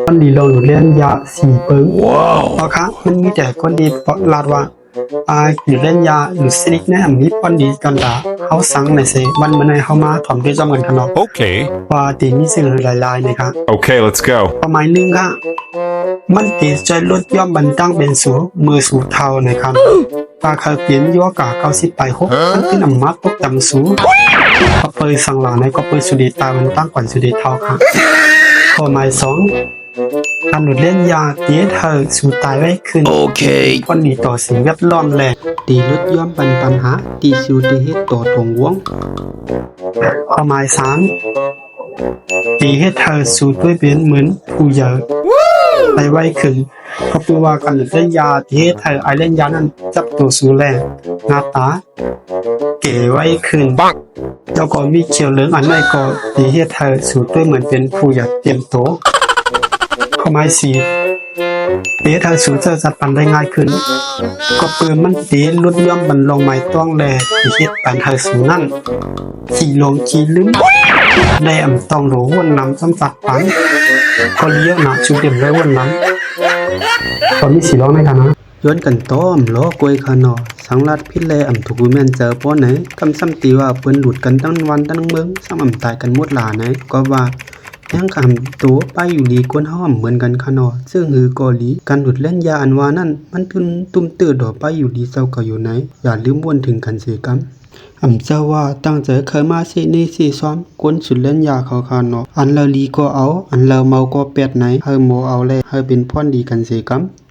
คนดีลงเรียนยาสีเปิงเพราะครับมันมีแต่คนดีเพราะลาดว่าอยู่เล่นยาหรือสนิกแน่มีคนดีกันดาเขาสั่งในเซวันมันในเขามาถอมด้วยจำกันขนม Okay. ว่าตีมีสิ่งหลายๆนะครับ Okay, let's go. ประมาณนึงค่ะมันตีใจลดย่อมบันตั้งเป็นสูมือสูเท่านะครับปลาเคยเปลี่ยนยัวกา90ไป6มันเป็นอำมาตย์ตกจำสูพอเปิดสังหลังในก็เปิดสุดีตามันตั้งก่อนสุดีเท่าค่ะข้อหมาย2การหลุดเล่นยาตีเธอสู่ตายไว้ขึ้น Okay. คนดีต่อสิ่งแวดล้อมแลตีลดย่อมปัญหาตีสูตีเฮ็ดต่อตรงวงข้อหมาย3ตีให้เธอสู่ด้วยเป็นเหมือนผู้ใหญ่ไปไว้ขึ้นก็คือว่าการเล่นยาที่ให้เธอไอเล่นยานั้นจับตัวสู่แรงหน้าตาเก๋ไว้ขึ้นแล้วก็มีเขียวเหลืองอันไม่ก็ตีให้เธอสู่ด้วยเหมือนเป็นผู้ใหญ่เตรียมโตข้อหมาย4ตีให้เธอสู่จะจัดปันได้ง่ายขึ้นก็ปืนมันตีลดย่อมบันลงไม้ต้องแลที่เฮ็ดปันเธอสู่นั่นขี่ลงขี่ลืมได้อำต้องรู้วนน้ำจำจัดปันก็เลี้ยวนะชุดเดียมเลยวนน้ำตอนนี้สีร้องไหมกันนะย้อนกันต้อมล้อกวยขานอสังลัดพิษแลอำถูกแม่นเจอป้อไหนคำซ้ำตีว่าเปิ้นหลุดกันตั้งวันตั้งเมืองซ้ำอำตายกันหมดหลาไหนก็ว่ายังคำตัวไปอยู่ดีกวนห้อมเหมือนกันขานอซึ่งหือกอลีการหลุดเล่นยาอันวานั่นมันตุ้มตื้อดอกไปอยู่ดีเจ้าก็อยู่ไหนอย่าลืมวนถึงกันเสียกำเจ้าว่าตั้งใจเคยมาสินี่สิซ้อมกวนสุดเล่นยาเขาคานออันเราลีก็เอาอันเราเมาก็เป็ดไหนเฮาโมเอาเลยเฮาเป็นพ่อนดีกันเสียกำ